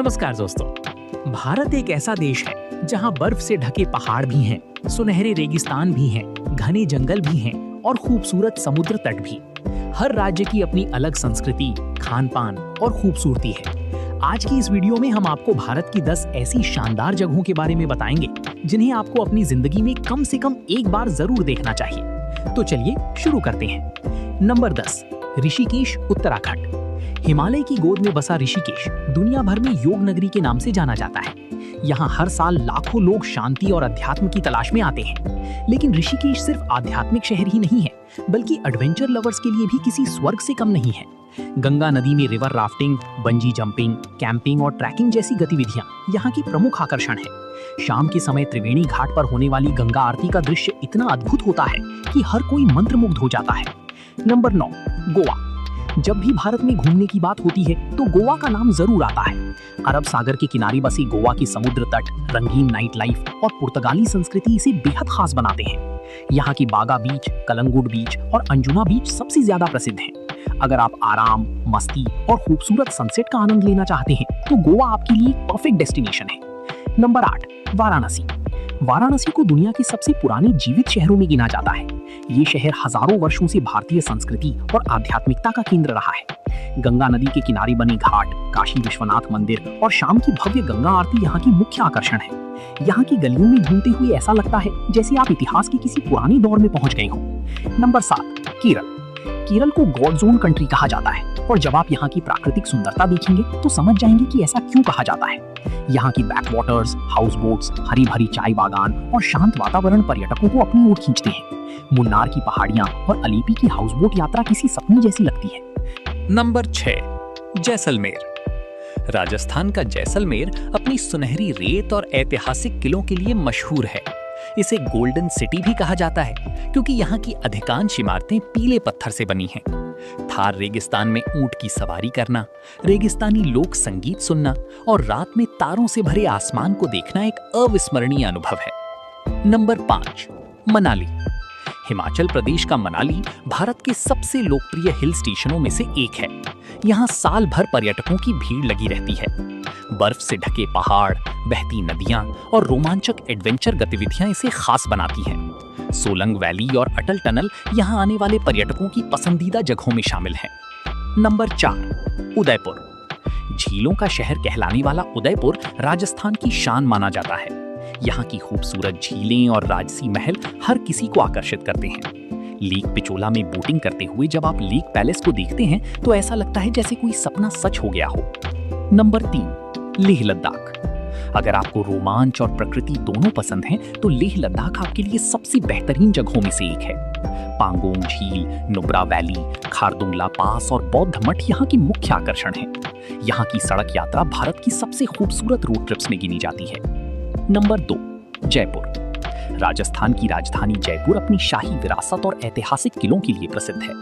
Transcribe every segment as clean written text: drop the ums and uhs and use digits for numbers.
नमस्कार दोस्तों। भारत एक ऐसा देश है जहां बर्फ से ढके पहाड़ भी हैं, सुनहरे रेगिस्तान भी हैं, घने जंगल भी हैं और खूबसूरत समुद्र तट भी। हर राज्य की अपनी अलग संस्कृति, खान-पान और खूबसूरती है। आज की इस वीडियो में हम आपको भारत की 10 ऐसी शानदार जगहों के बारे में बताएंगे जिन्हें आपको अपनी जिंदगी में कम से कम एक बार जरूर देखना चाहिए। तो चलिए शुरू करते हैं। नंबर 10, ऋषिकेश, उत्तराखंड। हिमालय की गोद में बसा ऋषिकेश दुनिया भर में योग नगरी के नाम से जाना जाता है। यहाँ हर साल लाखों लोग शांति और अध्यात्म की तलाश में आते हैं। लेकिन ऋषिकेश सिर्फ आध्यात्मिक शहर ही नहीं है, बल्कि एडवेंचर लवर्स के लिए भी किसी स्वर्ग से कम नहीं है। गंगा नदी में river rafting, bungee jumping, camping और ट्रैकिंग जैसी गतिविधियां यहाँ की प्रमुख आकर्षण है। शाम के समय त्रिवेणी घाट पर होने वाली गंगा आरती का दृश्य इतना अद्भुत होता है कि हर कोई मंत्रमुग्ध हो जाता है। नंबर 9, गोवा। जब भी भारत में घूमने की बात होती है तो गोवा का नाम जरूर आता है। अरब सागर के किनारे बसी गोवा की समुद्र तट, रंगीन नाइट लाइफ और पुर्तगाली संस्कृति इसे बेहद खास बनाते हैं। यहाँ की बागा बीच, कलंगुड बीच और अंजुना बीच सबसे ज्यादा प्रसिद्ध हैं। अगर आप आराम, मस्ती और खूबसूरत सनसेट का आनंद लेना चाहते हैं तो गोवा आपके लिए परफेक्ट डेस्टिनेशन है। नंबर 8, वाराणसी। वाराणसी को दुनिया के सबसे पुराने जीवित शहरों में गिना जाता है। ये शहर हजारों वर्षों से भारतीय संस्कृति और आध्यात्मिकता का केंद्र रहा है। गंगा नदी के किनारे बने घाट, काशी विश्वनाथ मंदिर और शाम की भव्य गंगा आरती यहाँ की मुख्य आकर्षण है। यहाँ की गलियों में घूमते हुए ऐसा लगता है जैसे आप इतिहास के किसी पुराने दौर में पहुंच गए हों। नंबर 7, केरल। केरल को गॉड जोन कंट्री कहा जाता है और जब आप यहाँ की प्राकृतिक सुंदरता देखेंगे तो समझ जाएंगे कि ऐसा क्यों कहा जाता है। यहाँ की बैक वाटर्स, हाउस बोट्स, हरी भरी चाय बागान और शांत वातावरण पर्यटकों को अपनी ओर खींचते हैं। मुन्नार की पहाड़ियाँ और अलीपी की हाउस बोट यात्रा किसी सपने जैसी लगती है। नंबर 6, जैसलमेर। राजस्थान का जैसलमेर अपनी सुनहरी रेत और ऐतिहासिक किलों के लिए मशहूर है। इसे गोल्डन सिटी भी कहा जाता है क्योंकि यहाँ की अधिकांश इमारतें पीले पत्थर से बनी हैं। थार रेगिस्तान में ऊंट की सवारी करना, रेगिस्तानी लोक संगीत सुनना और रात में तारों से भरे आसमान को देखना एक अविस्मरणीय अनुभव है। नंबर 5, मनाली। हिमाचल प्रदेश का मनाली भारत के सबसे लोकप्रिय हिल स्टेशनों में से एक है। यहाँ साल भर पर्यटकों की भीड़ लगी रहती है। बर्फ से ढके पहाड़, बहती नदियाँ और रोमांचक एडवेंचर गतिविधियाँ इसे खास बनाती हैं। सोलंग वैली और अटल टनल यहाँ आने वाले पर्यटकों की पसंदीदा जगहों में शामिल हैं। नंबर 4, उदयपुर। झीलों का शहर कहलाने वाला उदयपुर राजस्थान की शान माना जाता है। यहाँ की खूबसूरत झीलें और राजसी महल हर किसी को आकर्षित करते हैं। लेक पिचोला में बोटिंग करते हुए जब आप लेक पैलेस को देखते हैं तो ऐसा लगता है जैसे कोई सपना सच हो गया हो। नंबर 3, लेह लद्दाख। अगर आपको रोमांच और प्रकृति दोनों पसंद हैं तो लेह लद्दाख आपके लिए सबसे बेहतरीन जगहों में से एक है। पांगोंग झील, नुब्रा वैली, खारदुंगला पास और बौद्ध मठ यहाँ की मुख्य आकर्षण हैं। यहाँ की सड़क यात्रा भारत की सबसे खूबसूरत रोड ट्रिप्स में गिनी जाती है। नंबर 2, जयपुर। राजस्थान की राजधानी जयपुर अपनी शाही विरासत और ऐतिहासिक किलों के लिए प्रसिद्ध है।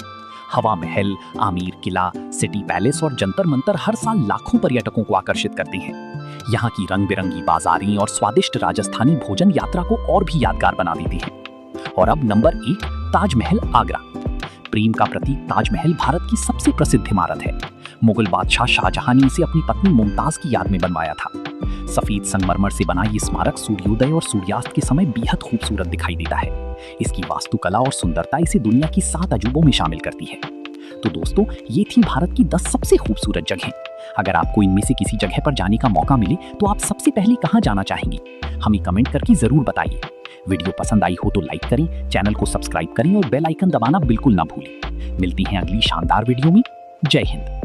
हवा महल, आमीर किला, सिटी पैलेस और जंतर मंतर हर साल लाखों पर्यटकों को आकर्षित करते हैं। यहाँ की रंग बिरंगी बाजारें और स्वादिष्ट राजस्थानी भोजन यात्रा को और भी यादगार बना देते हैं। और अब नंबर 1, ताजमहल, आगरा। प्रेम का प्रतीक ताजमहल भारत की सबसे प्रसिद्ध इमारत है। मुगल बादशाह शाहजहां ने इसे अपनी पत्नी मुमताज की याद में बनवाया था। सफेद संगमरमर से बना ये स्मारक सूर्योदय और सूर्यास्त के समय बेहद खूबसूरत दिखाई देता है। इसकी वास्तुकला और सुंदरता इसे दुनिया की 7 अजूबों में शामिल करती है। तो दोस्तों, ये थी भारत की 10 सबसे खूबसूरत जगहें। अगर आपको इनमें से किसी जगह पर जाने का मौका मिले तो आप सबसे पहले कहाँ जाना चाहेंगे? हमें कमेंट करके जरूर बताइए। वीडियो पसंद आई हो तो लाइक करें, चैनल को सब्सक्राइब करें और बेल आइकन दबाना बिल्कुल ना भूलें। मिलती हैं अगली शानदार वीडियो में। जय हिंद।